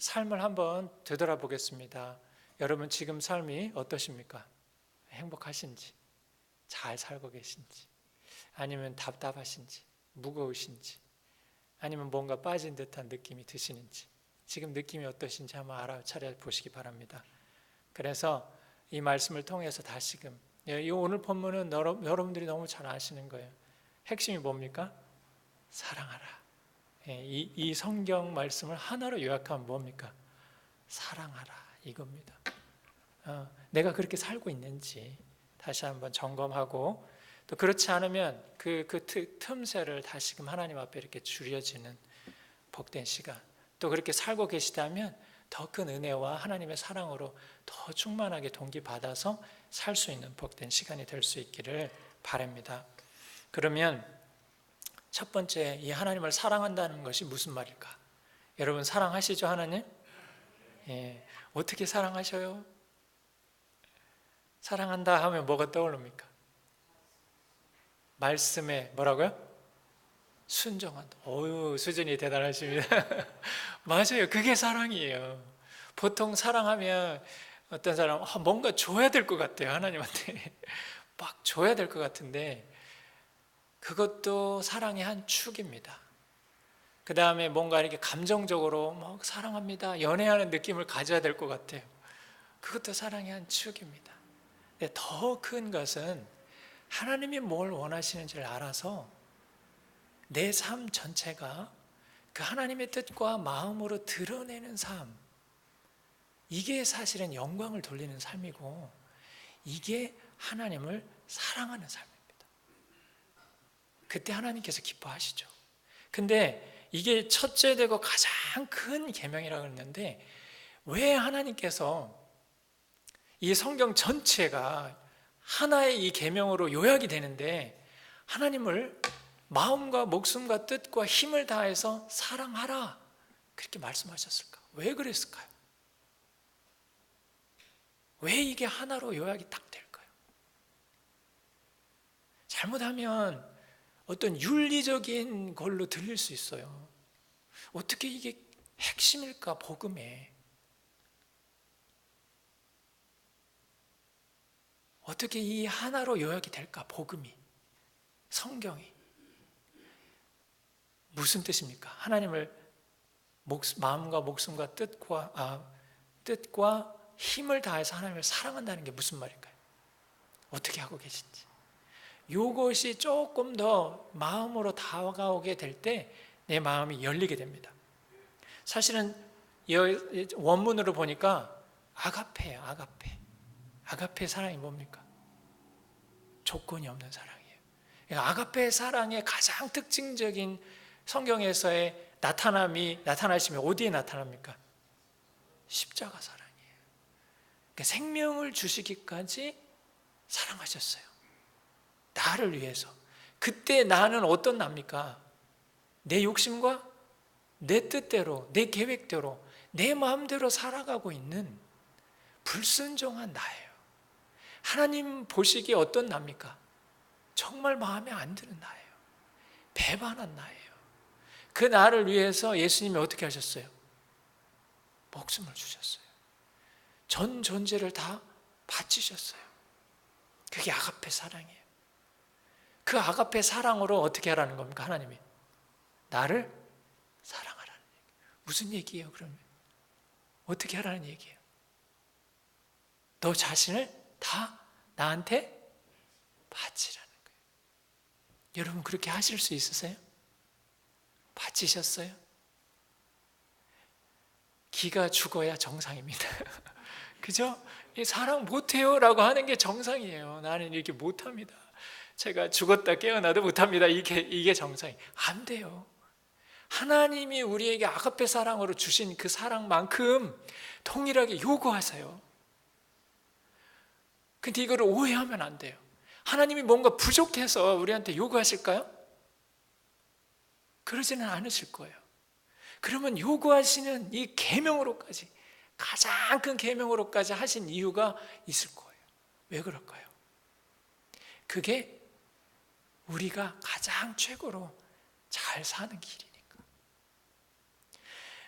삶을 한번 되돌아보겠습니다. 여러분 지금 삶이 어떠십니까? 행복하신지, 잘 살고 계신지, 아니면 답답하신지, 무거우신지, 아니면 뭔가 빠진 듯한 느낌이 드시는지, 지금 느낌이 어떠신지 한번 알아차려 보시기 바랍니다. 그래서 이 말씀을 통해서 다시금, 이 오늘 본문은 여러분들이 너무 잘 아시는 거예요. 핵심이 뭡니까? 사랑하라. 이 성경 말씀을 하나로 요약하면 뭡니까? 사랑하라, 이겁니다. 내가 그렇게 살고 있는지 다시 한번 점검하고, 또 그렇지 않으면 그 틈새를 다시금 하나님 앞에 이렇게 줄여지는 복된 시간, 또 그렇게 살고 계시다면 더 큰 은혜와 하나님의 사랑으로 더 충만하게 동기받아서 살 수 있는 복된 시간이 될 수 있기를 바랍니다. 그러면 첫 번째, 이 하나님을 사랑한다는 것이 무슨 말일까? 여러분 사랑하시죠, 하나님? 어떻게 사랑하셔요? 사랑한다 하면 뭐가 떠오릅니까? 말씀에 뭐라고요? 순종한다. 어유, 수준이 대단하십니다. 맞아요. 그게 사랑이에요. 보통 사랑하면 어떤 사람 뭔가 줘야 될 것 같아요. 하나님한테 막 줘야 될 것 같은데, 그것도 사랑의 한 축입니다. 그 다음에 뭔가 이렇게 감정적으로 막 사랑합니다, 연애하는 느낌을 가져야 될 것 같아요. 그것도 사랑의 한 축입니다. 근데 더 큰 것은 하나님이 뭘 원하시는지를 알아서 내 삶 전체가 그 하나님의 뜻과 마음으로 드러내는 삶, 이게 사실은 영광을 돌리는 삶이고, 이게 하나님을 사랑하는 삶입니다. 그때 하나님께서 기뻐하시죠. 근데 이게 첫째 되고 가장 큰 계명이라고 했는데, 왜 하나님께서 이 성경 전체가 하나의 이 계명으로 요약이 되는데 하나님을 마음과 목숨과 뜻과 힘을 다해서 사랑하라 그렇게 말씀하셨을까? 왜 그랬을까요? 왜 이게 하나로 요약이 딱 될까요? 잘못하면 어떤 윤리적인 걸로 들릴 수 있어요. 어떻게 이게 핵심일까, 복음에? 어떻게 이 하나로 요약이 될까, 복음이, 성경이? 무슨 뜻입니까? 하나님을 마음과 목숨과 뜻과 힘을 다해서 하나님을 사랑한다는 게 무슨 말일까요? 어떻게 하고 계신지. 이것이 조금 더 마음으로 다가오게 될 때 내 마음이 열리게 됩니다. 사실은 원문으로 보니까 아가페예요. 아가페 사랑이 뭡니까? 조건이 없는 사랑이에요. 아가페 사랑의 가장 특징적인 성경에서의 나타나시면 어디에 나타납니까? 십자가 사랑이에요. 그러니까 생명을 주시기까지 사랑하셨어요. 나를 위해서. 그때 나는 어떤 나입니까? 내 욕심과 내 뜻대로, 내 계획대로, 내 마음대로 살아가고 있는 불순종한 나예요. 하나님 보시기에 어떤 나입니까? 정말 마음에 안 드는 나예요. 배반한 나예요. 그 나를 위해서 예수님이 어떻게 하셨어요? 목숨을 주셨어요. 전 존재를 다 바치셨어요. 그게 아가페 사랑이에요. 그 아가페 사랑으로 어떻게 하라는 겁니까? 하나님이 나를 사랑하라는 얘기예요. 무슨 얘기예요? 그러면 어떻게 하라는 얘기예요? 너 자신을 다 나한테 바치라는 거예요. 여러분 그렇게 하실 수 있으세요? 바치셨어요? 기가 죽어야 정상입니다. 그죠? 사랑 못해요 라고 하는 게 정상이에요. 나는 이렇게 못합니다. 제가 죽었다 깨어나도 못합니다. 이게 정상이에요. 안 돼요. 하나님이 우리에게 아가페 사랑으로 주신 그 사랑만큼 동일하게 요구하세요. 근데 이거를 오해하면 안 돼요. 하나님이 뭔가 부족해서 우리한테 요구하실까요? 그러지는 않으실 거예요. 그러면 요구하시는 이 계명으로까지, 가장 큰 계명으로까지 하신 이유가 있을 거예요. 왜 그럴까요? 그게 우리가 가장 최고로 잘 사는 길이니까.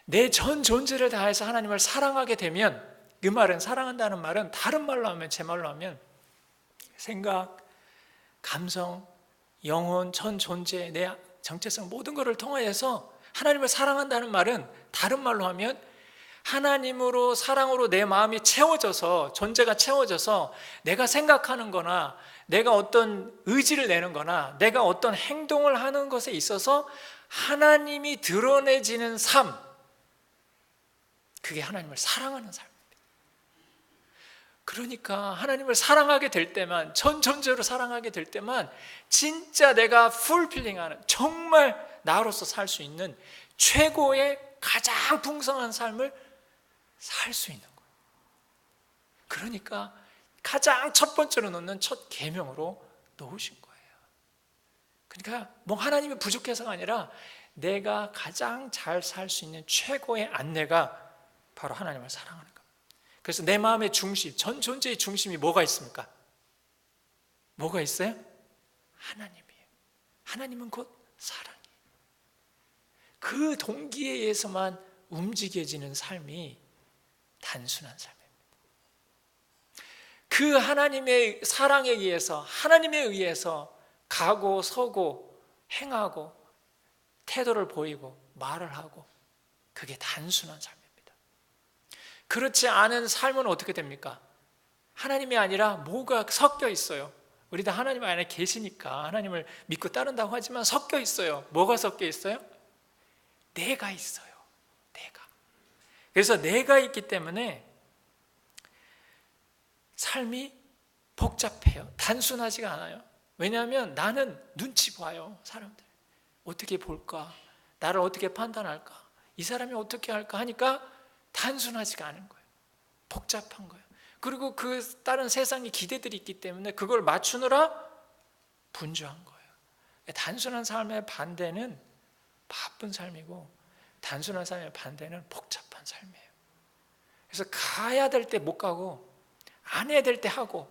내 전 존재를 다해서 하나님을 사랑하게 되면, 그 말은, 사랑한다는 말은 다른 말로 하면, 제 말로 하면 생각, 감성, 영혼, 전 존재, 내 정체성, 모든 것을 통하여서 하나님을 사랑한다는 말은 다른 말로 하면 하나님으로, 사랑으로 내 마음이 채워져서, 존재가 채워져서 내가 생각하는 거나 내가 어떤 의지를 내는 거나 내가 어떤 행동을 하는 것에 있어서 하나님이 드러내지는 삶, 그게 하나님을 사랑하는 삶입니다. 그러니까 하나님을 사랑하게 될 때만, 전 존재로 사랑하게 될 때만 진짜 내가 풀필링하는, 정말 나로서 살 수 있는 최고의 가장 풍성한 삶을 살 수 있는 거예요. 그러니까 가장 첫 번째로 놓는 첫 계명으로 놓으신 거예요. 그러니까 뭐 하나님이 부족해서가 아니라 내가 가장 잘 살 수 있는 최고의 안내가 바로 하나님을 사랑하는 겁니다. 그래서 내 마음의 중심, 전 존재의 중심이 뭐가 있습니까? 뭐가 있어요? 하나님이에요. 하나님은 곧 사랑이에요. 그 동기에 의해서만 움직여지는 삶이 단순한 삶입니다. 그 하나님의 사랑에 의해서, 하나님에 의해서 가고 서고 행하고 태도를 보이고 말을 하고, 그게 단순한 삶입니다. 그렇지 않은 삶은 어떻게 됩니까? 하나님이 아니라 뭐가 섞여 있어요. 우리 다 하나님 안에 계시니까 하나님을 믿고 따른다고 하지만 섞여 있어요. 뭐가 섞여 있어요? 내가 있어요. 내가. 그래서 내가 있기 때문에 삶이 복잡해요. 단순하지가 않아요. 왜냐하면 나는 눈치 봐요. 사람들 어떻게 볼까? 나를 어떻게 판단할까? 이 사람이 어떻게 할까 하니까 단순하지가 않은 거예요. 복잡한 거예요. 그리고 그 다른 세상의 기대들이 있기 때문에 그걸 맞추느라 분주한 거예요. 단순한 삶의 반대는 바쁜 삶이고, 단순한 삶의 반대는 복잡한 삶이에요. 그래서 가야 될 때 못 가고 안 해야 될 때 하고,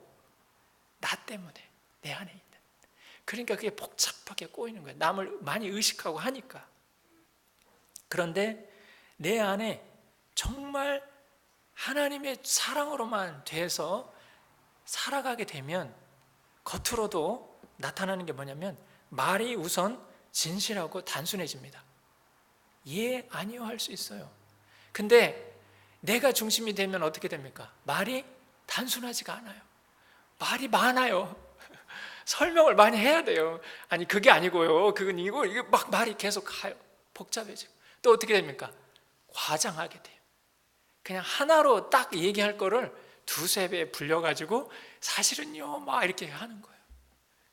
나 때문에, 내 안에 있는. 그러니까 그게 복잡하게 꼬이는 거예요. 남을 많이 의식하고 하니까. 그런데 내 안에 정말 하나님의 사랑으로만 돼서 살아가게 되면 겉으로도 나타나는 게 뭐냐면 말이 우선 진실하고 단순해집니다. 예, 아니요 할 수 있어요. 근데 내가 중심이 되면 어떻게 됩니까? 말이 단순하지가 않아요. 말이 많아요. 설명을 많이 해야 돼요. 아니 그게 아니고요, 그건 이거, 이게 막 말이 계속 가요. 복잡해지고. 또 어떻게 됩니까? 과장하게 돼요. 그냥 하나로 딱 얘기할 거를 두세 배 불려가지고 사실은요 막 이렇게 하는 거예요.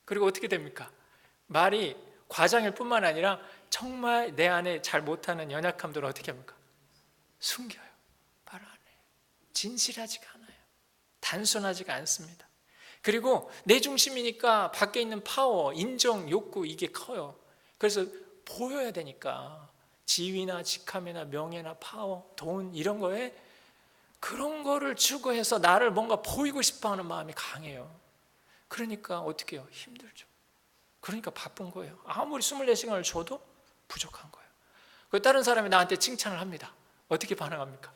그리고 어떻게 됩니까? 말이 과장일 뿐만 아니라 정말 내 안에 잘 못하는 연약함들을 어떻게 합니까? 숨겨요. 말 안 해요. 진실하지가 않아요. 단순하지가 않습니다. 그리고 내 중심이니까 밖에 있는 파워, 인정, 욕구, 이게 커요. 그래서 보여야 되니까 지위나 직함이나 명예나 파워, 돈 이런 거에 그런 거를 추구해서 나를 뭔가 보이고 싶어하는 마음이 강해요. 그러니까 어떻게 해요? 힘들죠. 그러니까 바쁜 거예요. 아무리 24시간을 줘도 부족한 거예요. 다른 사람이 나한테 칭찬을 합니다. 어떻게 반응합니까?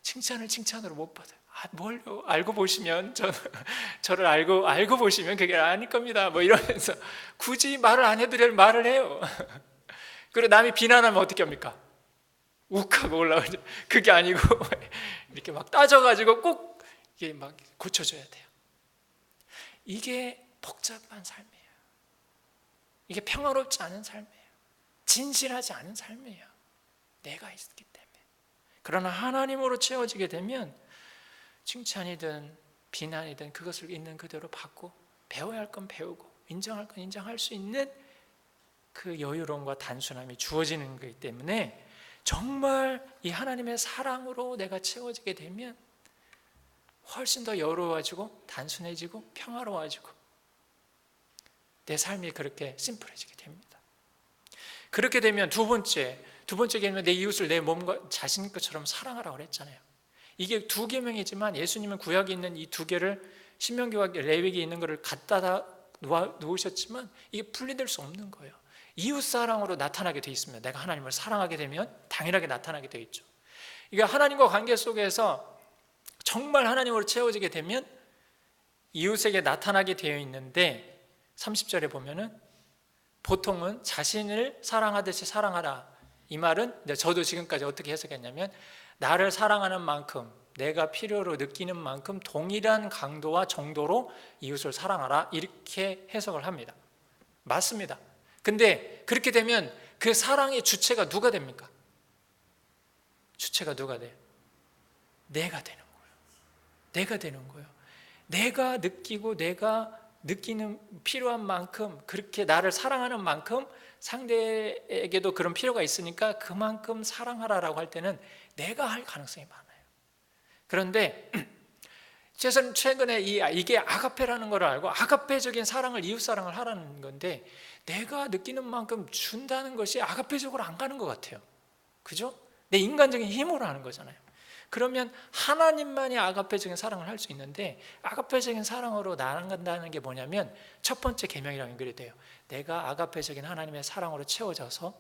칭찬을 칭찬으로 못 받아요. 뭘요? 알고 보시면, 저를 알고 보시면 그게 아닐 겁니다. 뭐 이러면서 굳이 말을 안 해도 될 말을 해요. 그리고 남이 비난하면 어떻게 합니까? 욱하고 올라오죠. 그게 아니고 이렇게 막 따져가지고 꼭 이게 막 고쳐줘야 돼요. 이게 복잡한 삶이에요. 이게 평화롭지 않은 삶이에요. 진실하지 않은 삶이에요. 내가 있기 때문에. 그러나 하나님으로 채워지게 되면 칭찬이든 비난이든 그것을 있는 그대로 받고, 배워야 할 건 배우고 인정할 건 인정할 수 있는 그 여유로움과 단순함이 주어지는 거기 때문에 정말 이 하나님의 사랑으로 내가 채워지게 되면 훨씬 더 여유로워지고 단순해지고 평화로워지고 내 삶이 그렇게 심플해지게 됩니다. 그렇게 되면 두 번째 계명은 내 이웃을 내 몸과 자신 것처럼 사랑하라고 그랬잖아요. 이게 두 계명이지만 예수님은 구약에 있는 이 두 개를 신명기와 레위기에 있는 것을 갖다 놓으셨지만 이게 분리될 수 없는 거예요. 이웃사랑으로 나타나게 돼 있습니다. 내가 하나님을 사랑하게 되면 당연하게 나타나게 돼 있죠. 이게 하나님과 관계 속에서 정말 하나님으로 채워지게 되면 이웃에게 나타나게 되어 있는데 30절에 보면은 보통은 자신을 사랑하듯이 사랑하라, 이 말은 저도 지금까지 어떻게 해석했냐면 나를 사랑하는 만큼, 내가 필요로 느끼는 만큼 동일한 강도와 정도로 이웃을 사랑하라, 이렇게 해석을 합니다. 맞습니다. 근데 그렇게 되면 그 사랑의 주체가 누가 됩니까? 주체가 누가 돼요? 내가 되는 거예요. 내가 되는 거예요. 내가 느끼고 내가 느끼는 필요한 만큼, 그렇게 나를 사랑하는 만큼 상대에게도 그런 필요가 있으니까 그만큼 사랑하라라고 할 때는 내가 할 가능성이 많아요. 그런데 저는 최근에 이게 아가페라는 걸 알고 아가페적인 사랑을, 이웃사랑을 하라는 건데 내가 느끼는 만큼 준다는 것이 아가페적으로 안 가는 것 같아요. 그죠? 내 인간적인 힘으로 하는 거잖아요. 그러면 하나님만이 아가페적인 사랑을 할 수 있는데 아가페적인 사랑으로 나아간다는 게 뭐냐면 첫 번째 계명이랑 연결이 돼요. 내가 아가페적인 하나님의 사랑으로 채워져서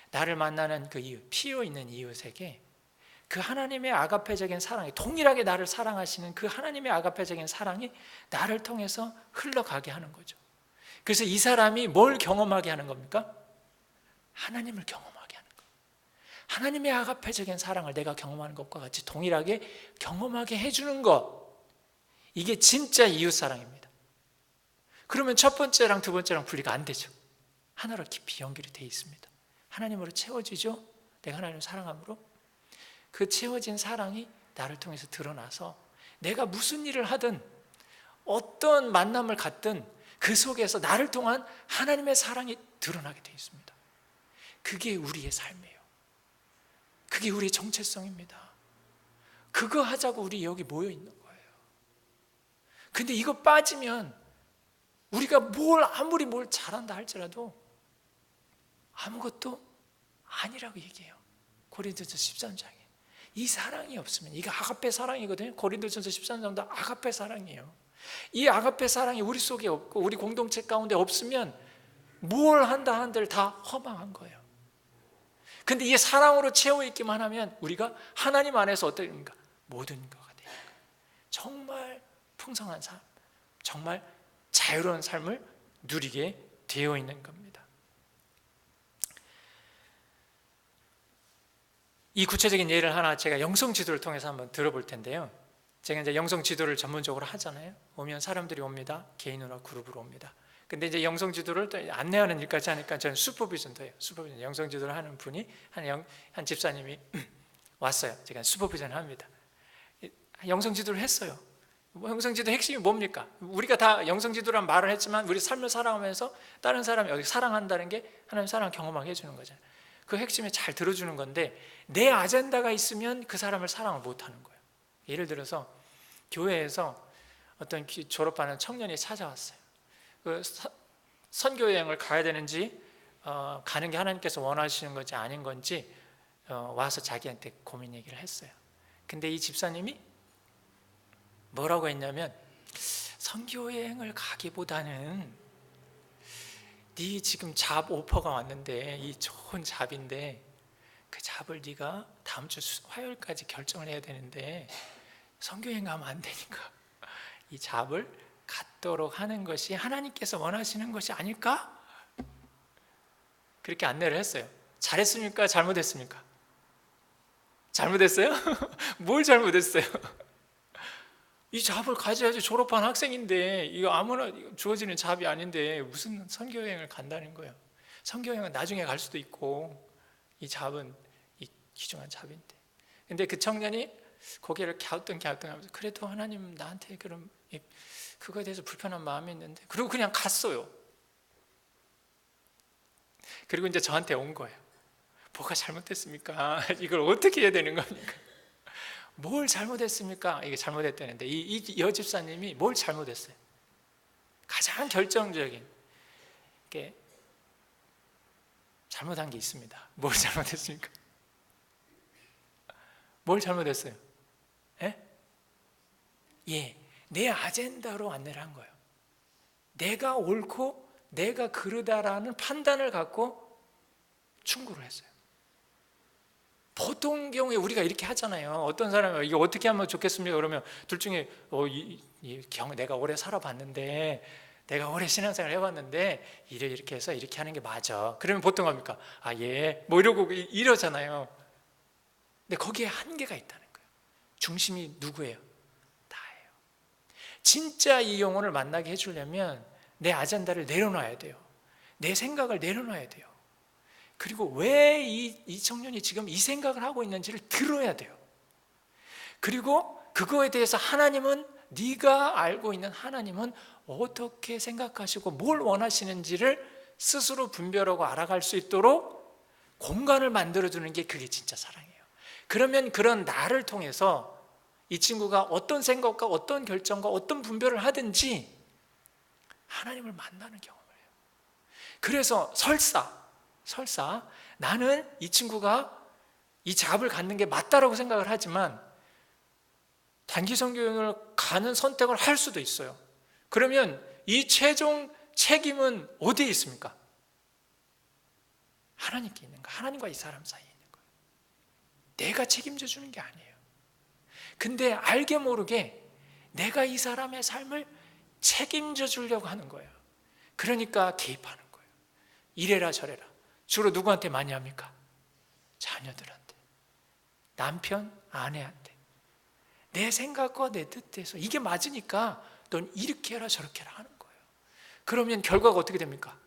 나를 만나는 그 이웃, 필요 있는 이웃에게 그 하나님의 아가페적인 사랑이, 동일하게 나를 사랑하시는 그 하나님의 아가페적인 사랑이 나를 통해서 흘러가게 하는 거죠. 그래서 이 사람이 뭘 경험하게 하는 겁니까? 하나님을 경험하게 하는 거예요. 하나님의 아가페적인 사랑을 내가 경험하는 것과 같이 동일하게 경험하게 해주는 것, 이게 진짜 이웃사랑입니다. 그러면 첫 번째랑 두 번째랑 분리가 안 되죠. 하나로 깊이 연결이 되어 있습니다. 하나님으로 채워지죠. 내가 하나님을 사랑함으로 그 채워진 사랑이 나를 통해서 드러나서 내가 무슨 일을 하든 어떤 만남을 갖든 그 속에서 나를 통한 하나님의 사랑이 드러나게 되어 있습니다. 그게 우리의 삶이에요. 그게 우리의 정체성입니다. 그거 하자고 우리 여기 모여 있는 거예요. 근데 이거 빠지면 우리가 아무리 뭘 잘한다 할지라도 아무것도 아니라고 얘기해요. 고린도전서 13장에 이 사랑이 없으면, 이게 아가페 사랑이거든요. 고린도전서 13장도 아가페 사랑이에요. 이 아가페 사랑이 우리 속에 없고 우리 공동체 가운데 없으면 뭘 한다 한들 다 허망한 거예요. 근데 이 사랑으로 채워 있기만 하면 우리가 하나님 안에서 어떻습니까? 모든 거가 돼요. 정말 풍성한 삶, 정말 자유로운 삶을 누리게 되어 있는 겁니다. 이 구체적인 예를 하나 제가 영성 지도를 통해서 한번 들어볼 텐데요. 제가 이제 영성 지도를 전문적으로 하잖아요. 오면 사람들이 옵니다. 개인으로 그룹으로 옵니다. 근데 이제 영성 지도를 또 안내하는 일까지 하니까 저는 슈퍼비전도 해요. 슈퍼비전, 영성 지도를 하는 분이 한 집사님이 왔어요. 제가 슈퍼비전 합니다. 영성 지도를 했어요. 영성 지도 핵심이 뭡니까? 우리가 다 영성 지도란 말을 했지만 우리 삶을 살아가면서 다른 사람이 어디 사랑한다는 게 하나님 사랑을 경험하게 해주는 거잖아요. 그 핵심에 잘 들어주는 건데 내 아젠다가 있으면 그 사람을 사랑을 못하는 거예요. 예를 들어서 교회에서 어떤 졸업하는 청년이 찾아왔어요. 그 선교여행을 가야 되는지 가는 게 하나님께서 원하시는 건지 아닌 건지 와서 자기한테 고민 얘기를 했어요. 근데 이 집사님이 뭐라고 했냐면 선교여행을 가기보다는 네 지금 잡 오퍼가 왔는데 이 좋은 잡인데 그 잡을 네가 다음 주 화요일까지 결정을 해야 되는데 선교여행 가면 안 되니까 이 잡을 갖도록 하는 것이 하나님께서 원하시는 것이 아닐까? 그렇게 안내를 했어요. 잘했습니까? 잘못했습니까? 잘못했어요? 뭘 잘못했어요? 이 잡을 가져야지. 졸업한 학생인데 이거 아무나 주어지는 잡이 아닌데 무슨 선교여행을 간다는 거예요. 선교여행은 나중에 갈 수도 있고 이 잡은 이 귀중한 잡인데. 근데 그 청년이 고개를 갸우뚱하면서 그래도 하나님 나한테 그럼 그거에 대해서 불편한 마음이 있는데, 그리고 그냥 갔어요. 그리고 이제 저한테 온 거예요. 뭐가 잘못됐습니까? 이걸 어떻게 해야 되는 겁니까? 뭘 잘못했습니까? 이게 잘못했다는데 이 여집사님이 뭘 잘못했어요? 가장 결정적인 게 잘못한 게 있습니다. 뭘 잘못했습니까? 뭘 잘못했어요? 예, 내 아젠다로 안내를 한 거예요. 내가 옳고 내가 그러다라는 판단을 갖고 충고를 했어요. 보통 경우에 우리가 이렇게 하잖아요. 어떤 사람이 이거 어떻게 하면 좋겠습니까? 그러면 둘 중에 내가 오래 살아봤는데, 내가 오래 신앙생활 해봤는데 이렇게 해서 이렇게 하는 게 맞아. 그러면 보통 합니까? 아, 예. 뭐 이러고 이러잖아요. 근데 거기에 한계가 있다는 거예요. 중심이 누구예요? 나예요. 진짜 이 영혼을 만나게 해주려면 내 아젠다를 내려놔야 돼요. 내 생각을 내려놔야 돼요. 그리고 왜 이 청년이 지금 이 생각을 하고 있는지를 들어야 돼요. 그리고 그거에 대해서 하나님은, 네가 알고 있는 하나님은 어떻게 생각하시고 뭘 원하시는지를 스스로 분별하고 알아갈 수 있도록 공간을 만들어주는 게, 그게 진짜 사랑이에요. 그러면 그런 나를 통해서 이 친구가 어떤 생각과 어떤 결정과 어떤 분별을 하든지 하나님을 만나는 경험을 해요. 그래서 설사 나는 이 친구가 이 잡을 갖는 게 맞다라고 생각을 하지만 단기 선교여행을 가는 선택을 할 수도 있어요. 그러면 이 최종 책임은 어디에 있습니까? 하나님께 있는 거예요. 하나님과 이 사람 사이에 있는 거예요. 내가 책임져 주는 게 아니에요. 근데 알게 모르게 내가 이 사람의 삶을 책임져 주려고 하는 거예요. 그러니까 개입하는 거예요. 이래라 저래라. 주로 누구한테 많이 합니까? 자녀들한테, 남편, 아내한테. 내 생각과 내 뜻대로 이게 맞으니까 넌 이렇게 해라 저렇게 해라 하는 거예요. 그러면 결과가 어떻게 됩니까?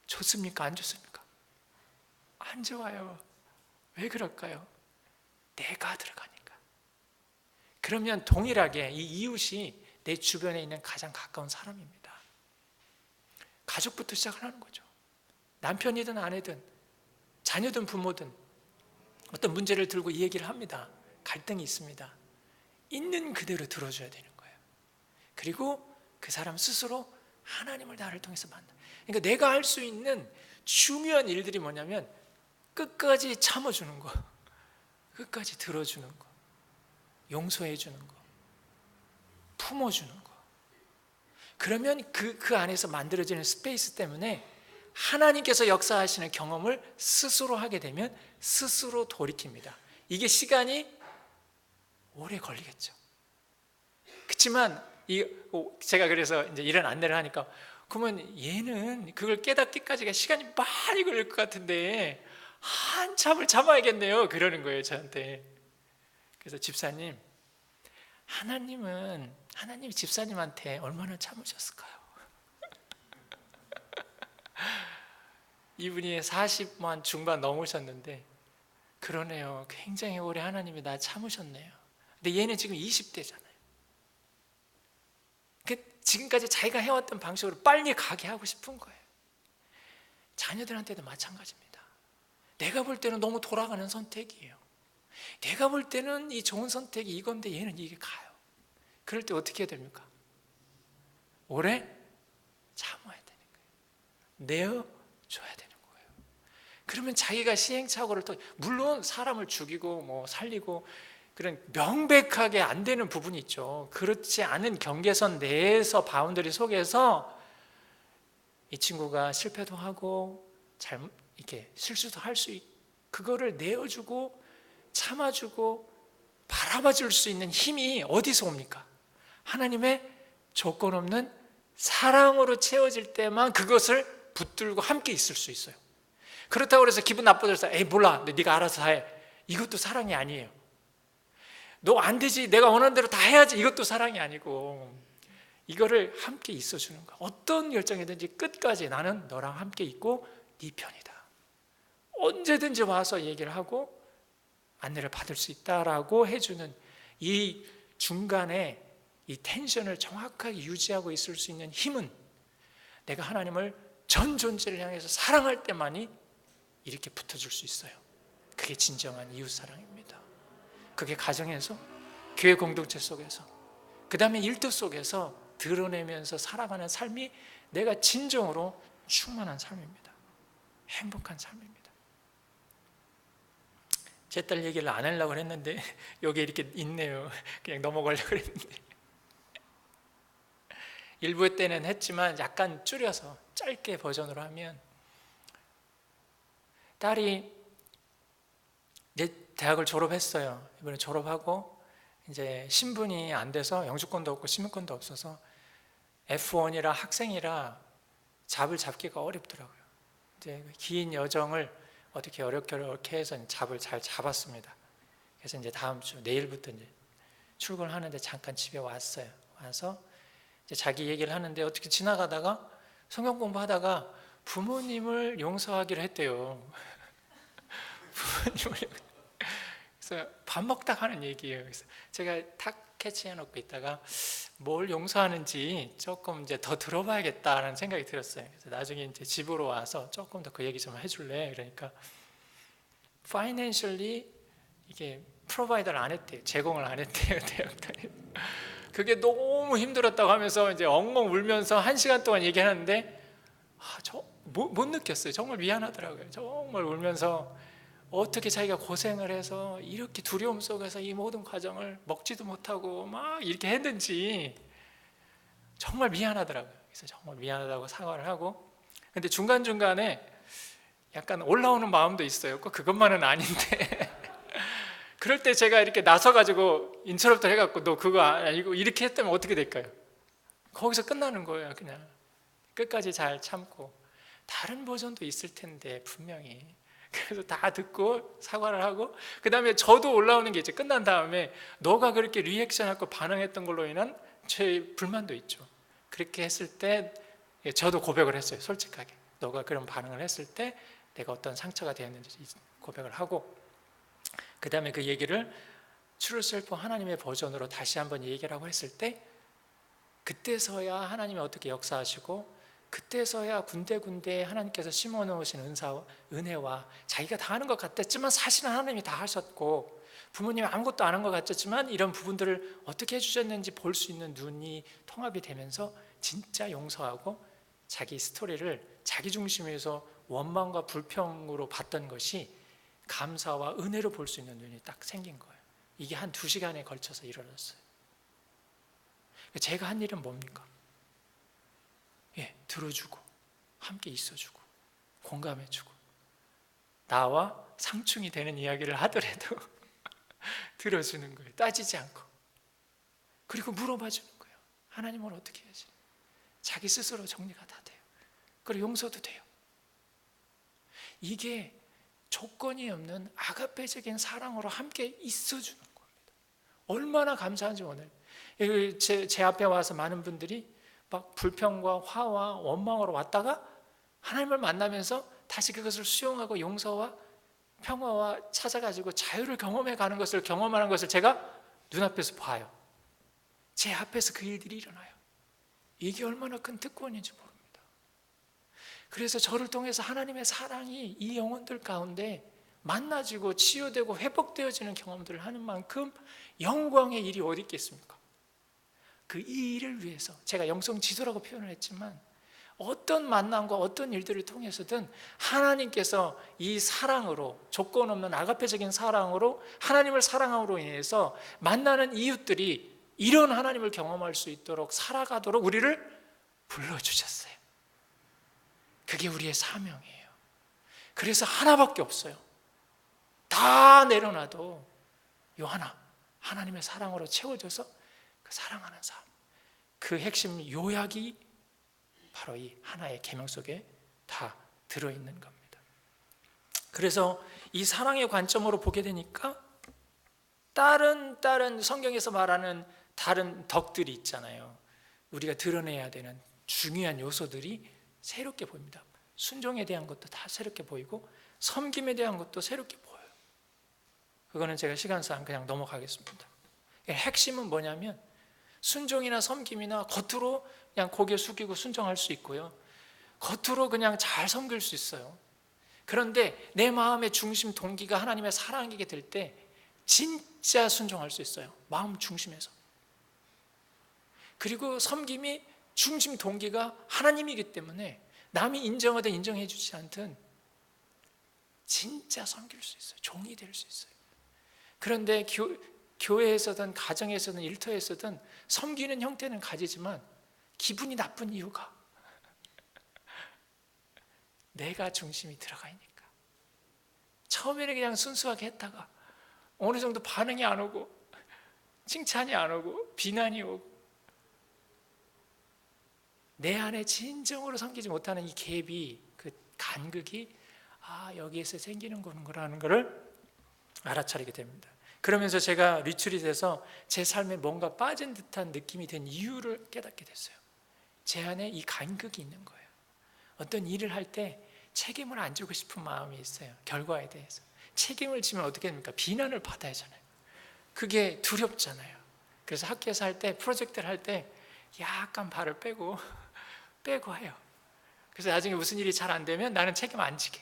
좋습니까? 안 좋습니까? 안 좋아요. 왜 그럴까요? 내가 들어가니까. 그러면 동일하게 이 이웃이 내 주변에 있는 가장 가까운 사람입니다. 가족부터 시작을 하는 거죠. 남편이든 아내든 자녀든 부모든 어떤 문제를 들고 이 얘기를 합니다. 갈등이 있습니다. 있는 그대로 들어줘야 되는 거예요. 그리고 그 사람 스스로 하나님을 나를 통해서 만나. 그러니까 내가 할 수 있는 중요한 일들이 뭐냐면 끝까지 참아주는 거, 끝까지 들어주는 거, 용서해 주는 거, 품어주는 거. 그러면 그 안에서 만들어지는 스페이스 때문에 하나님께서 역사하시는 경험을 스스로 하게 되면 스스로 돌이킵니다. 이게 시간이 오래 걸리겠죠. 그렇지만 제가 그래서 이제 이런 안내를 하니까, 그러면 얘는 그걸 깨닫기까지가 시간이 많이 걸릴 것 같은데 한참을 참아야겠네요. 그러는 거예요, 저한테. 그래서 집사님, 하나님이 집사님한테 얼마나 참으셨을까요? 이분이 40만 중반 넘으셨는데, 그러네요. 굉장히 오래 하나님이 나 참으셨네요. 근데 얘는 지금 20대잖아요. 지금까지 자기가 해왔던 방식으로 빨리 가게 하고 싶은 거예요. 자녀들한테도 마찬가지입니다. 내가 볼 때는 너무 돌아가는 선택이에요. 내가 볼 때는 이 좋은 선택이 이건데 얘는 이게 가요. 그럴 때 어떻게 해야 됩니까? 오래 참아야 되는 거예요. 내어줘야 되는 거예요. 그러면 자기가 시행착오를 물론 사람을 죽이고 뭐 살리고 그런 명백하게 안 되는 부분이 있죠. 그렇지 않은 경계선 내에서, 바운더리 속에서 이 친구가 실패도 하고 이렇게 실수도 할 수 있고, 그거를 내어주고 참아주고 바라봐 줄 수 있는 힘이 어디서 옵니까? 하나님의 조건 없는 사랑으로 채워질 때만 그것을 붙들고 함께 있을 수 있어요. 그렇다고 해서 기분 나빠져서 에이 몰라, 네가 알아서 해, 이것도 사랑이 아니에요. 너 안 되지, 내가 원하는 대로 다 해야지, 이것도 사랑이 아니고, 이거를 함께 있어주는 거야. 어떤 결정이든지 끝까지 나는 너랑 함께 있고 네 편이다. 언제든지 와서 얘기를 하고 안내를 받을 수 있다라고 해주는 이 중간에 이 텐션을 정확하게 유지하고 있을 수 있는 힘은 내가 하나님을 전 존재를 향해서 사랑할 때만이 이렇게 붙어줄 수 있어요. 그게 진정한 이웃사랑입니다. 그게 가정에서, 교회 공동체 속에서, 그 다음에 일터 속에서 드러내면서 살아가는 삶이 내가 진정으로 충만한 삶입니다. 행복한 삶입니다. 제 딸 얘기를 안 하려고 했는데 여기 이렇게 있네요. 그냥 넘어가려고 했는데, 일부 때는 했지만 약간 줄여서 짧게 버전으로 하면, 딸이 이제 대학을 졸업했어요. 이번에 졸업하고 이제 신분이 안 돼서 영주권도 없고 시민권도 없어서 F1이라 학생이라 잡을 잡기가 어렵더라고요. 이제 긴 여정을 어떻게 어렵게 해서 잡을 잘 잡았습니다. 그래서 이제 다음 주 내일부터 이제 출근을 하는데 잠깐 집에 왔어요. 와서 이제 자기 얘기를 하는데 어떻게 지나가다가 성경 공부하다가 부모님을 용서하기로 했대요. 부모님을. 그래서 밥 먹다 하는 얘기예요. 그래서 제가 탁 캐치해놓고 있다가 뭘 용서하는지 조금 이제 더 들어봐야겠다는 생각이 들었어요. 그래서 나중에 이제 집으로 와서 조금 더 그 얘기 좀 해줄래? 그러니까 financially 이게 프로바이더를 안 했대요. 제공을 안 했대요. 대학 다닐. 그게 너무 힘들었다고 하면서 이제 엉엉 울면서 1시간 동안 얘기하는데 못 느꼈어요. 정말 미안하더라고요. 정말 울면서 어떻게 자기가 고생을 해서 이렇게 두려움 속에서 이 모든 과정을 먹지도 못하고 막 이렇게 했는지 정말 미안하더라고요. 그래서 정말 미안하다고 사과를 하고, 근데 중간중간에 약간 올라오는 마음도 있어요. 꼭 그것만은 아닌데 그럴 때 제가 이렇게 나서가지고 인터럽트 해갖고 너 그거 아니고 이렇게 했다면 어떻게 될까요? 거기서 끝나는 거예요. 그냥 끝까지 잘 참고. 다른 버전도 있을 텐데 분명히. 그래서 다 듣고 사과를 하고, 그 다음에 저도 올라오는 게 이제 끝난 다음에 너가 그렇게 리액션하고 반응했던 걸로 인한 제 불만도 있죠. 그렇게 했을 때 저도 고백을 했어요. 솔직하게 너가 그런 반응을 했을 때 내가 어떤 상처가 되었는지 고백을 하고, 그 다음에 그 얘기를 트루셀프 하나님의 버전으로 다시 한번 얘기를 하고 했을 때 그때서야 하나님이 어떻게 역사하시고, 그때서야 군데군데 하나님께서 심어놓으신 은혜와 자기가 다 하는 것 같았지만 사실은 하나님이 다 하셨고, 부모님이 아무것도 안 한 것 같았지만 이런 부분들을 어떻게 해주셨는지 볼 수 있는 눈이 통합이 되면서 진짜 용서하고 자기 스토리를 자기 중심에서 원망과 불평으로 봤던 것이 감사와 은혜로 볼 수 있는 눈이 딱 생긴 거예요. 이게 한 2시간에 걸쳐서 이루어졌어요. 제가 한 일은 뭡니까? 들어주고 함께 있어주고 공감해주고 나와 상충이 되는 이야기를 하더라도 들어주는 거예요. 따지지 않고. 그리고 물어봐주는 거예요. 하나님은 어떻게 해야지? 자기 스스로 정리가 다 돼요. 그리고 용서도 돼요. 이게 조건이 없는 아가페적인 사랑으로 함께 있어주는 겁니다. 얼마나 감사한지 오늘 제 앞에 와서 많은 분들이 막 불평과 화와 원망으로 왔다가 하나님을 만나면서 다시 그것을 수용하고 용서와 평화와 찾아가지고 자유를 경험해 가는 것을 경험하는 것을 제가 눈앞에서 봐요. 제 앞에서 그 일들이 일어나요. 이게 얼마나 큰 특권인지 모릅니다. 그래서 저를 통해서 하나님의 사랑이 이 영혼들 가운데 만나지고 치유되고 회복되어지는 경험들을 하는 만큼 영광의 일이 어디 있겠습니까? 그 일을 위해서 제가 영성 지도라고 표현을 했지만 어떤 만남과 어떤 일들을 통해서든 하나님께서 이 사랑으로, 조건 없는 아가페적인 사랑으로, 하나님을 사랑함으로 인해서 만나는 이웃들이 이런 하나님을 경험할 수 있도록 살아가도록 우리를 불러주셨어요. 그게 우리의 사명이에요. 그래서 하나밖에 없어요. 다 내려놔도 요 하나, 하나님의 사랑으로 채워져서 그 사랑하는 삶, 그 핵심 요약이 바로 이 하나의 계명 속에 다 들어있는 겁니다. 그래서 이 사랑의 관점으로 보게 되니까 다른 성경에서 말하는 다른 덕들이 있잖아요. 우리가 드러내야 되는 중요한 요소들이 새롭게 보입니다. 순종에 대한 것도 다 새롭게 보이고 섬김에 대한 것도 새롭게 보여요. 그거는 제가 시간상 그냥 넘어가겠습니다. 핵심은 뭐냐면 순종이나 섬김이나 겉으로 그냥 고개 숙이고 순종할 수 있고요, 겉으로 그냥 잘 섬길 수 있어요. 그런데 내 마음의 중심 동기가 하나님의 사랑이게 될 때 진짜 순종할 수 있어요. 마음 중심에서. 그리고 섬김이 중심 동기가 하나님이기 때문에 남이 인정하든 인정해 주지 않든 진짜 섬길 수 있어요. 종이 될 수 있어요. 그런데 교회에서든 가정에서든 일터에서든 섬기는 형태는 가지지만 기분이 나쁜 이유가 내가 중심이 들어가 있으니까. 처음에는 그냥 순수하게 했다가 어느 정도 반응이 안 오고 칭찬이 안 오고 비난이 오고 내 안에 진정으로 섬기지 못하는 이 갭이, 그 간극이 여기에서 생기는 거라는 것을 알아차리게 됩니다. 그러면서 제가 리트릿에서 제 삶에 뭔가 빠진 듯한 느낌이 든 이유를 깨닫게 됐어요. 제 안에 이 간극이 있는 거예요. 어떤 일을 할 때 책임을 안 지고 싶은 마음이 있어요. 결과에 대해서. 책임을 지면 어떻게 됩니까? 비난을 받아야 하잖아요. 그게 두렵잖아요. 그래서 학교에서 할 때, 프로젝트를 할 때 약간 발을 빼고 해요. 그래서 나중에 무슨 일이 잘 안 되면 나는 책임 안 지게.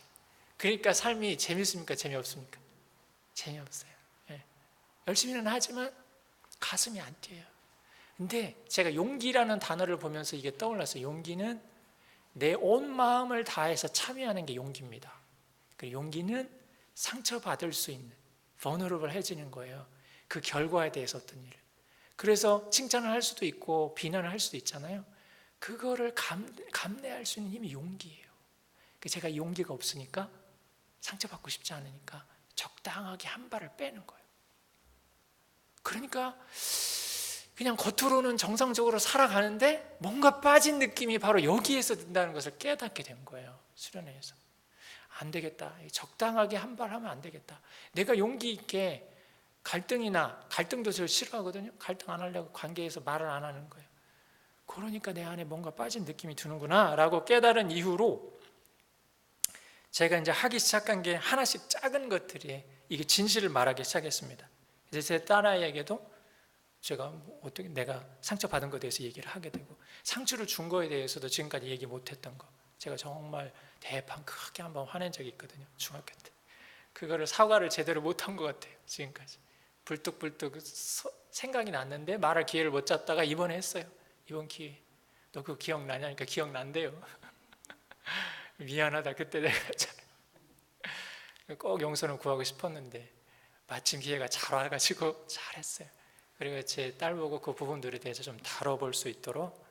그러니까 삶이 재밌습니까? 재미없습니까? 재미없어요. 예. 열심히는 하지만 가슴이 안 뛰어요. 근데 제가 용기라는 단어를 보면서 이게 떠올랐어요. 용기는 내 온 마음을 다해서 참여하는 게 용기입니다. 용기는 상처받을 수 있는, vulnerable해지는 거예요. 그 결과에 대해서 어떤 일을. 그래서 칭찬을 할 수도 있고 비난을 할 수도 있잖아요. 그거를 감내할 수 있는 힘이 용기예요. 제가 용기가 없으니까, 상처받고 싶지 않으니까 적당하게 한 발을 빼는 거예요. 그러니까 그냥 겉으로는 정상적으로 살아가는데 뭔가 빠진 느낌이 바로 여기에서 든다는 것을 깨닫게 된 거예요. 수련회에서. 안 되겠다. 적당하게 한 발 하면 안 되겠다. 내가 용기 있게 갈등도 저 싫어하거든요. 갈등 안 하려고 관계에서 말을 안 하는 거예요. 그러니까 내 안에 뭔가 빠진 느낌이 드는구나 라고 깨달은 이후로 제가 이제 하기 시작한 게 하나씩 작은 것들이 이게 진실을 말하기 시작했습니다. 이제 제 딸아이에게도 제가 어떻게 내가 상처받은 것에 대해서 얘기를 하게 되고, 상처를 준 거에 대해서도 지금까지 얘기 못했던 거, 제가 정말 대판 크게 한번 화낸 적이 있거든요. 중학교 때. 그거를 사과를 제대로 못한 것 같아요. 지금까지 불뚝불뚝 생각이 났는데 말할 기회를 못 잡다가 이번에 했어요. 이번 기회에 너 그거 기억나냐? 그러니까 기억난대요. 미안하다. 그때 내가 꼭 용서는 구하고 싶었는데 마침 기회가 잘 와가지고 잘했어요. 그리고 제 딸 보고 그 부분들에 대해서 좀 다뤄볼 수 있도록,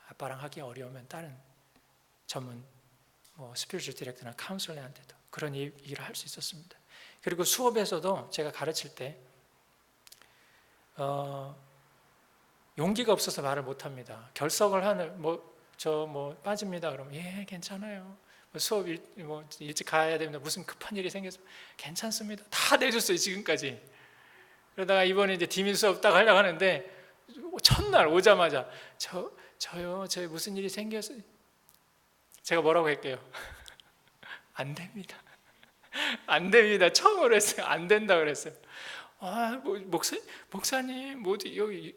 아빠랑 하기 어려우면 다른 전문 스피리추얼 디렉터나 카운슬러한테도 그런 일을 할 수 있었습니다. 그리고 수업에서도 제가 가르칠 때 용기가 없어서 말을 못합니다. 결석을 하는 빠집니다. 그러면 예 괜찮아요. 수업 일찍 가야 됩니다. 무슨 급한 일이 생겨서 괜찮습니다. 다 내줬어요 지금까지. 그러다가 이번에 이제 디민 수업 딱 하려고 하는데 첫날 오자마자 저요 무슨 일이 생겨서. 제가 뭐라고 할게요? 안 됩니다. 안 됩니다. 처음으로 했어요. 안 된다 그랬어요. 목사님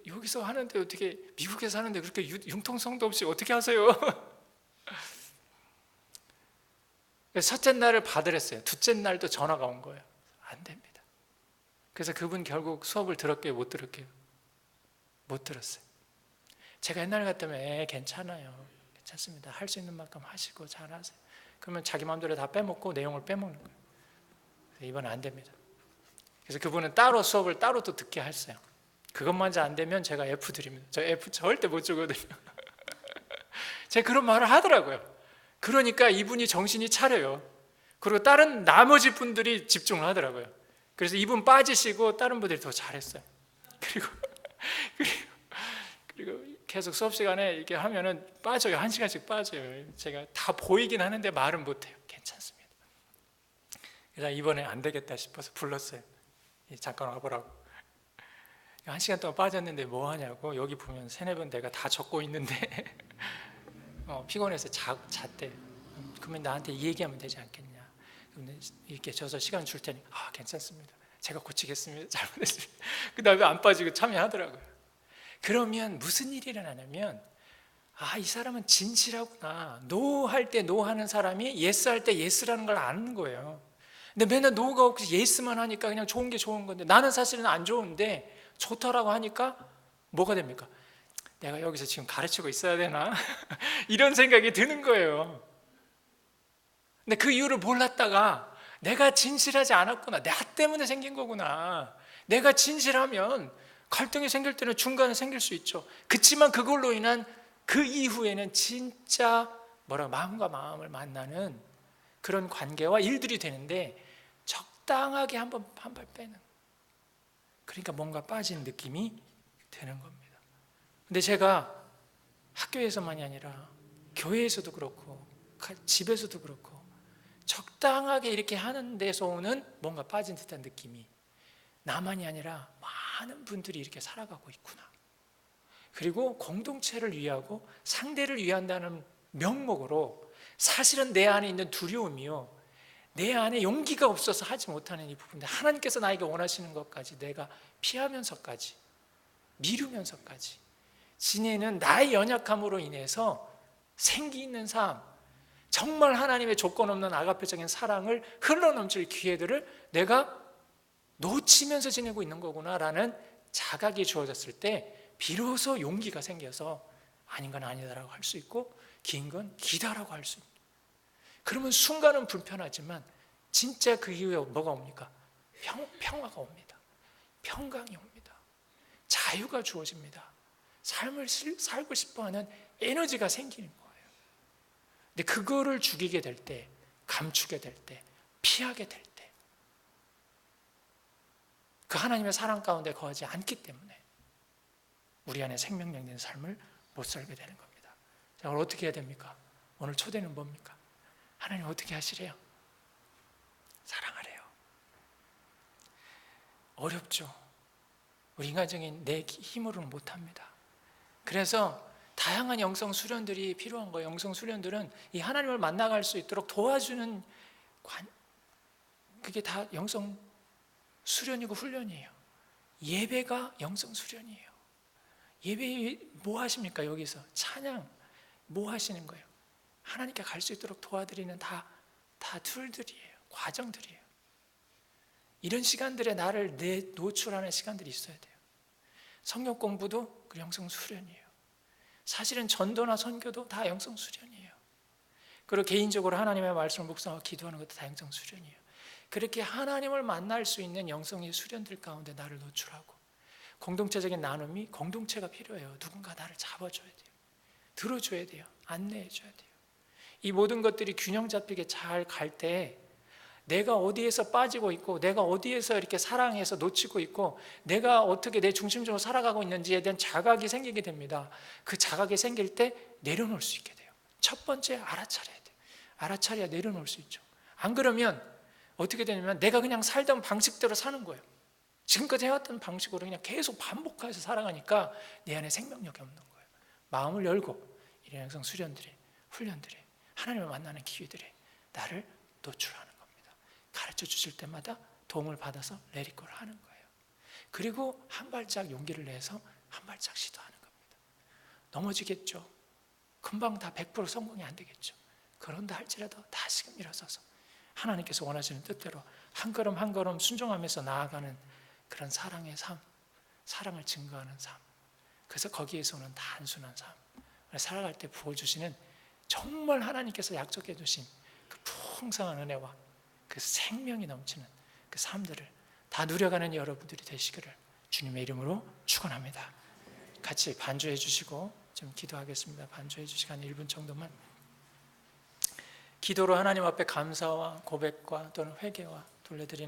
여기서 하는데 어떻게, 미국에서 하는데 그렇게 융통성도 없이 어떻게 하세요? 첫째 날을 받으랬어요. 둘째 날도 전화가 온 거예요. 안 됩니다. 그래서 그분 결국 수업을 들었게요? 못 들었게요? 못 들었어요. 제가 옛날 같으면 괜찮아요. 괜찮습니다. 할 수 있는 만큼 하시고 잘하세요. 그러면 자기 마음대로 다 빼먹고 내용을 빼먹는 거예요. 이번엔 안 됩니다. 그래서 그분은 따로 수업을 따로 또 듣게 했어요. 그것만 안 되면 제가 F 드립니다. 저 F 절대 못 주거든요. 제가 그런 말을 하더라고요. 그러니까 이분이 정신이 차려요. 그리고 다른 나머지 분들이 집중을 하더라고요. 그래서 이분 빠지시고 다른 분들이 더 잘했어요. 그리고 계속 수업 시간에 이렇게 하면은 빠져요. 1시간씩 빠져요. 제가 다 보이긴 하는데 말은 못해요. 괜찮습니다. 그래서 이번에 안 되겠다 싶어서 불렀어요. 잠깐 와보라고. 1시간 동안 빠졌는데 뭐 하냐고. 여기 보면 3-4번 내가 다 적고 있는데 피곤해서 잤대. 그러면 나한테 얘기하면 되지 않겠냐. 이렇게 져서 시간 줄 테니 괜찮습니다. 제가 고치겠습니다. 잘못했습니다. 그 다음에 안 빠지고 참여하더라고요. 그러면 무슨 일이 일어나냐면 이 사람은 진실하구나. 노 할 때 노 하는 사람이 예스 할 때 예스라는 걸 아는 거예요. 근데 맨날 노가 없고 예스만 하니까 그냥 좋은 게 좋은 건데, 나는 사실은 안 좋은데 좋다라고 하니까 뭐가 됩니까? 내가 여기서 지금 가르치고 있어야 되나? 이런 생각이 드는 거예요. 근데 그 이유를 몰랐다가 내가 진실하지 않았구나. 나 때문에 생긴 거구나. 내가 진실하면 갈등이 생길 때는 중간에 생길 수 있죠. 그렇지만 그걸로 인한 그 이후에는 진짜 마음과 마음을 만나는 그런 관계와 일들이 되는데 적당하게 한 발 빼는, 그러니까 뭔가 빠진 느낌이 되는 겁니다. 근데 제가 학교에서만이 아니라 교회에서도 그렇고 집에서도 그렇고 적당하게 이렇게 하는 데서 오는 뭔가 빠진 듯한 느낌이 나만이 아니라 많은 분들이 이렇게 살아가고 있구나. 그리고 공동체를 위하고 상대를 위한다는 명목으로 사실은 내 안에 있는 두려움이요, 내 안에 용기가 없어서 하지 못하는 이 부분들, 하나님께서 나에게 원하시는 것까지 내가 피하면서까지 미루면서까지 지내는 나의 연약함으로 인해서 생기는 삶, 정말 하나님의 조건 없는 아가페적인 사랑을 흘러넘칠 기회들을 내가 놓치면서 지내고 있는 거구나라는 자각이 주어졌을 때 비로소 용기가 생겨서 아닌 건 아니다라고 할 수 있고 긴 건 기다라고 할 수 있고, 그러면 순간은 불편하지만 진짜 그 이후에 뭐가 옵니까? 평화가 옵니다. 평강이 옵니다. 자유가 주어집니다. 삶을 살고 싶어하는 에너지가 생기는 거예요. 근데 그거를 죽이게 될 때, 감추게 될 때, 피하게 될 때, 그 하나님의 사랑 가운데 거하지 않기 때문에 우리 안에 생명력 있는 삶을 못 살게 되는 겁니다. 자, 오늘 어떻게 해야 됩니까? 오늘 초대는 뭡니까? 하나님 어떻게 하시래요? 사랑하래요. 어렵죠. 우리 인간적인 내 힘으로는 못합니다. 그래서 다양한 영성 수련들이 필요한 거예요. 영성 수련들은 이 하나님을 만나갈 수 있도록 도와주는 그게 다 영성 수련이고 훈련이에요. 예배가 영성 수련이에요. 예배 뭐 하십니까? 여기서 찬양 뭐 하시는 거예요? 하나님께 갈 수 있도록 도와드리는 다 툴들이에요. 과정들이에요. 이런 시간들에 나를 노출하는 시간들이 있어야 돼요. 성경 공부도 그 영성 수련이에요. 사실은 전도나 선교도 다 영성 수련이에요. 그리고 개인적으로 하나님의 말씀을 묵상하고 기도하는 것도 다 영성 수련이에요. 그렇게 하나님을 만날 수 있는 영성의 수련들 가운데 나를 노출하고, 공동체적인 나눔이 공동체가 필요해요. 누군가 나를 잡아줘야 돼요. 들어줘야 돼요. 안내해줘야 돼요. 이 모든 것들이 균형 잡히게 잘 갈 때 내가 어디에서 빠지고 있고 내가 어디에서 이렇게 사랑해서 놓치고 있고 내가 어떻게 내 중심적으로 살아가고 있는지에 대한 자각이 생기게 됩니다. 그 자각이 생길 때 내려놓을 수 있게 돼요. 첫 번째 알아차려야 돼요. 알아차려야 내려놓을 수 있죠. 안 그러면 어떻게 되냐면 내가 그냥 살던 방식대로 사는 거예요. 지금까지 해왔던 방식으로 그냥 계속 반복해서 살아가니까 내 안에 생명력이 없는 거예요. 마음을 열고 이런 영성 수련들에, 훈련들에, 하나님을 만나는 기회들에 나를 노출하는 겁니다. 가르쳐 주실 때마다 도움을 받아서 레리코를 하는 거예요. 그리고 한 발짝 용기를 내서 한 발짝 시도하는 겁니다. 넘어지겠죠. 금방 다 100% 성공이 안 되겠죠. 그런다 할지라도 다시금 일어서서 하나님께서 원하시는 뜻대로 한 걸음 한 걸음 순종하면서 나아가는 그런 사랑의 삶, 사랑을 증거하는 삶, 그래서 거기에서 오는 단순한 삶, 살아갈 때 부어주시는 정말 하나님께서 약속해 주신 그 풍성한 은혜와 그 생명이 넘치는 그 삶들을 다 누려가는 여러분들이 되시기를 주님의 이름으로 축원합니다. 같이 반주해 주시고 좀 기도하겠습니다. 반주해 주시고 한 1분 정도만 기도로 하나님 앞에 감사와 고백과 또는 회개와 돌려드리는